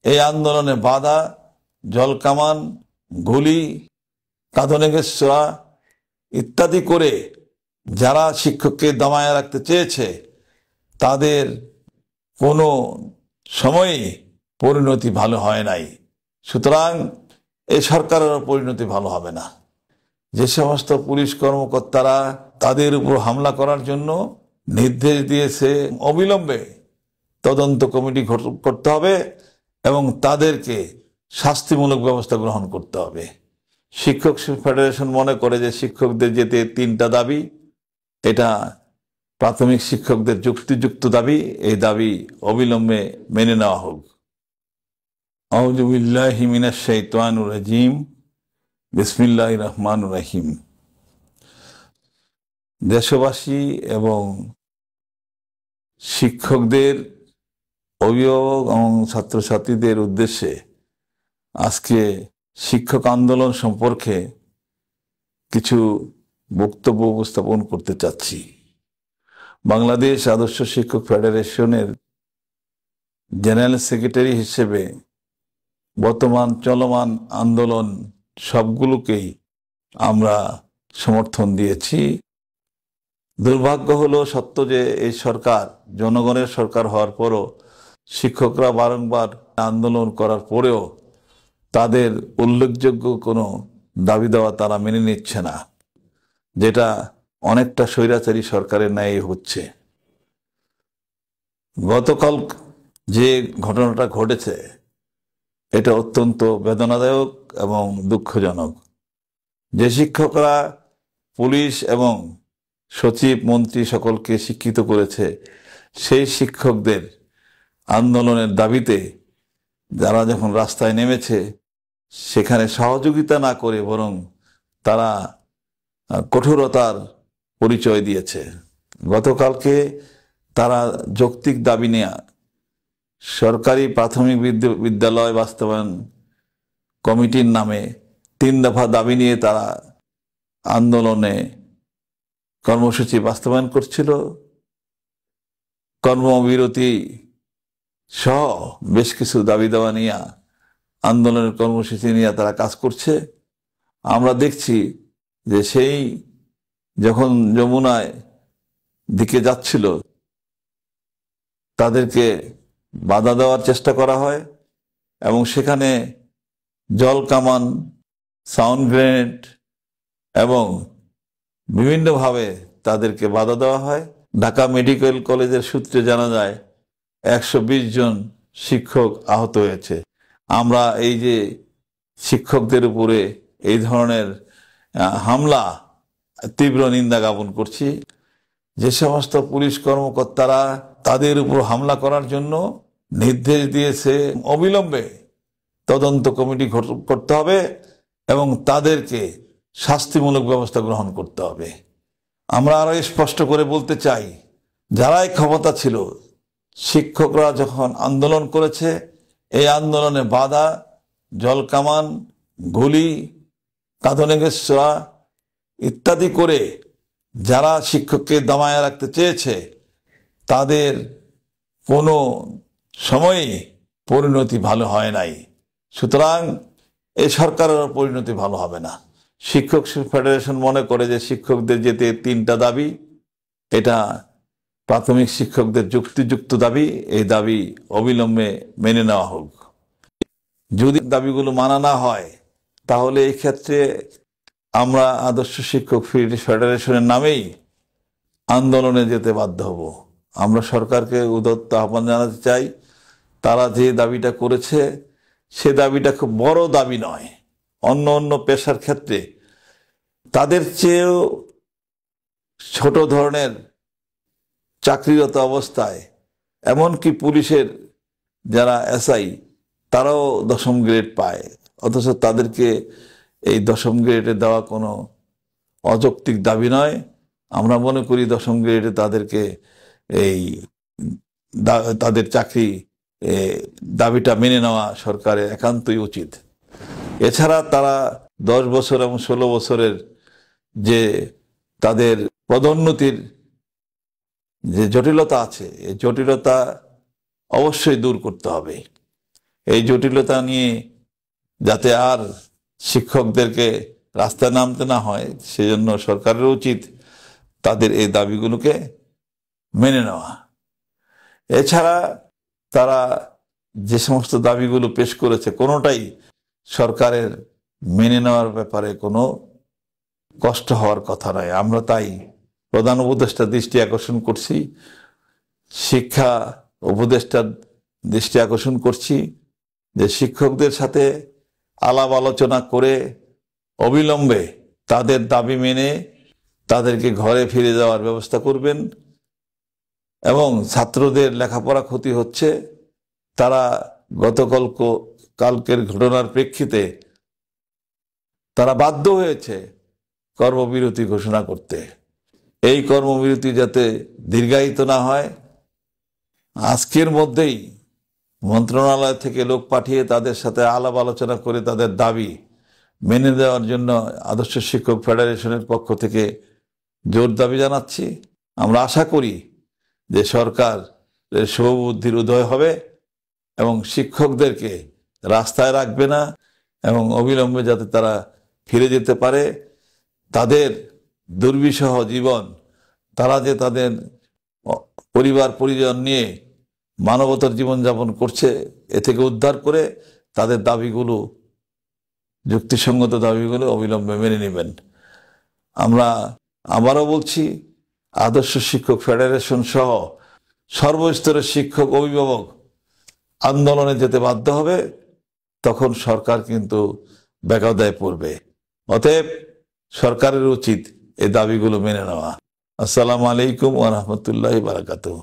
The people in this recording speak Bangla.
এই আন্দোলনে বাধা, জলকামান, গুলি, কাঁদনে ছোঁয়া ইত্যাদি করে যারা শিক্ষককে দমায়ে রাখতে চেয়েছে তাদের কোনো সময়ই পরিণতি ভালো হয় নাই। সুতরাং এই সরকারের পরিণতি ভালো হবে না। যে সমস্ত পুলিশ কর্মকর্তারা তাদের উপর হামলা করার জন্য নির্দেশ দিয়েছে, অবিলম্বে তদন্ত কমিটি করতে হবে এবং তাদেরকে শাস্তিমূলক ব্যবস্থা গ্রহণ করতে হবে। শিক্ষক ফেডারেশন মনে করে যে শিক্ষকদের যেতে 3টা দাবি, এটা প্রাথমিক শিক্ষকদের যুক্তিযুক্ত দাবি, এই দাবি অবিলম্বে মেনে নেওয়া হোক। আউযু বিল্লাহি মিনাশ শাইতানির রাজিম, বিসমিল্লাহির রহমানির রহিম। দেশবাসী এবং শিক্ষকদের, অভিভাবক এবং ছাত্রছাত্রীদের উদ্দেশ্যে আজকে শিক্ষক আন্দোলন সম্পর্কে কিছু বক্তব্য উপস্থাপন করতে চাচ্ছি। বাংলাদেশ আদর্শ শিক্ষক ফেডারেশনের জেনারেল সেক্রেটারি হিসেবে বর্তমান চলমান আন্দোলন সবগুলোকেই আমরা সমর্থন দিয়েছি। দুর্ভাগ্য হলো সত্য যে এই সরকার জনগণের সরকার হওয়ার পরও শিক্ষকরা বারংবার আন্দোলন করার পরেও তাদের উল্লেখযোগ্য কোনো দাবি দেওয়া তারা মেনে নিচ্ছে না, যেটা অনেকটা স্বৈরাচারী সরকারের ন্যায় হচ্ছে। গতকাল যে ঘটনাটা ঘটেছে এটা অত্যন্ত বেদনাদায়ক এবং দুঃখজনক। যে শিক্ষকরা পুলিশ এবং সচিব, মন্ত্রী সকলকে শিক্ষিত করেছে, সেই শিক্ষকদের আন্দোলনের দাবিতে যারা যখন রাস্তায় নেমেছে সেখানে সহযোগিতা না করে বরং তারা কঠোরতার পরিচয় দিয়েছে। গতকালকে তারা যৌক্তিক দাবি নিয়ে সরকারি প্রাথমিক বিদ্যালয় বাস্তবায়ন কমিটির নামে 3 দফা দাবি নিয়ে তারা আন্দোলনে কর্মসূচি বাস্তবায়ন করছিল। কর্মবিরতি সহ বেশ কিছু দাবি দেওয়া নিয়ে আন্দোলনের কর্মসূচি নিয়ে তারা কাজ করছে। আমরা দেখছি যে সেই যখন যমুনায় দিকে যাচ্ছিল তাদেরকে বাধা দেওয়ার চেষ্টা করা হয় এবং সেখানে জল কামান, সাউন্ড গ্রেনেড এবং বিভিন্নভাবে তাদেরকে বাধা দেওয়া হয়। ঢাকা মেডিকেল কলেজের সূত্রে জানা যায় 120 জন শিক্ষক আহত হয়েছে। আমরা এই যে শিক্ষকদের উপরে এই ধরনের হামলা তীব্র নিন্দা জ্ঞাপন করছি। যে সমস্ত পুলিশ কর্মকর্তারা তাদের উপর হামলা করার জন্য নির্দেশ দিয়েছে, অবিলম্বে তদন্ত কমিটি করতে হবে এবং তাদেরকে শাস্তিমূলক ব্যবস্থা গ্রহণ করতে হবে। আমরা আরো স্পষ্ট করে বলতে চাই, যারাই ক্ষমতা ছিল, শিক্ষকরা যখন আন্দোলন করেছে, এই আন্দোলনে বাধা, জলকামান, গুলি, কাঁদনে ছোঁয়া ইত্যাদি করে যারা শিক্ষককে দমায়ে রাখতে চেয়েছে তাদের কোনো সময়ই পরিণতি ভালো হয় নাই। সুতরাং এই সরকারের পরিণতি ভালো হবে না। শিক্ষক ফেডারেশন মনে করে যে শিক্ষকদের যেতে 3টা দাবি, এটা প্রাথমিক শিক্ষকদের যুক্তিযুক্ত দাবি, এই দাবি অবিলম্বে মেনে নেওয়া হোক। যদি দাবিগুলো মানা না হয় তাহলে এই ক্ষেত্রে আমরা আদর্শ শিক্ষক ফেডারেশনের নামেই আন্দোলনে যেতে বাধ্য হব। আমরা সরকারকে উদাত্ত আহ্বান জানাতে চাই, তারা যে দাবিটা করেছে সে দাবিটা খুব বড় দাবি নয়। অন্য অন্য পেশার ক্ষেত্রে তাদের চেয়েও ছোট ধরনের চাকরিরত অবস্থায়, এমনকি পুলিশের যারা এসআই তারাও 10ম গ্রেড পায়, অথচ তাদেরকে এই 10ম গ্রেডে দেওয়া কোনো অযৌক্তিক দাবি নয়। আমরা মনে করি 10ম গ্রেডে তাদেরকে এই তাদের চাকরি দাবিটা মেনে নেওয়া সরকারের একান্তই উচিত। এছাড়া তারা 10 বছর এবং 16 বছরের যে তাদের পদোন্নতির যে জটিলতা আছে, এই জটিলতা অবশ্যই দূর করতে হবে। এই জটিলতা নিয়ে যাতে আর শিক্ষকদেরকে রাস্তায় নামতে না হয়, সেজন্য সরকারের উচিত তাদের এই দাবিগুলোকে মেনে নেওয়া। এছাড়া তারা যে সমস্ত দাবিগুলো পেশ করেছে কোনোটাই সরকারের মেনে নেওয়ার ব্যাপারে কোনো কষ্ট হওয়ার কথা নয়। আমরা তাই প্রধান উপদেষ্টার দৃষ্টি আকর্ষণ করছি, শিক্ষা উপদেষ্টার দৃষ্টি আকর্ষণ করছি যে শিক্ষকদের সাথে আলাপ আলোচনা করে অবিলম্বে তাদের দাবি মেনে তাদেরকে ঘরে ফিরে যাওয়ার ব্যবস্থা করবেন। এবং ছাত্রদের লেখাপড়া ক্ষতি হচ্ছে, তারা কালকের ঘটনার প্রেক্ষিতে তারা বাধ্য হয়েছে কর্মবিরতি ঘোষণা করতে। এই কর্মবিরতি যাতে দীর্ঘায়িত না হয়, আজকের মধ্যেই মন্ত্রণালয় থেকে লোক পাঠিয়ে তাদের সাথে আলাপ আলোচনা করে তাদের দাবি মেনে দেওয়ার জন্য আদর্শ শিক্ষক ফেডারেশনের পক্ষ থেকে জোর দাবি জানাচ্ছি। আমরা আশা করি যে সরকারের শুভবুদ্ধির উদয় হবে এবং শিক্ষকদেরকে রাস্তায় রাখবে না এবং অবিলম্বে যাতে তারা ফিরে যেতে পারে। তাদের দুর্বিষহ জীবন, তারা যে তাদের পরিবার পরিজন নিয়ে মানবতার জীবনযাপন করছে, এ থেকে উদ্ধার করে তাদের দাবিগুলো, যুক্তিসঙ্গত দাবিগুলো অবিলম্বে মেনে নেবেন। আমরা আবারও বলছি, আদর্শ শিক্ষক ফেডারেশন সহ সর্বস্তরের শিক্ষক অভিভাবক আন্দোলনে যেতে বাধ্য হবে, তখন সরকার কিন্তু বেকায়দায় পড়বে। অতএব সরকারের উচিত এই দাবিগুলো মেনে নেওয়া। আসসালামু আলাইকুম ওয়া রাহমাতুল্লাহি ওয়া বারাকাতুহু।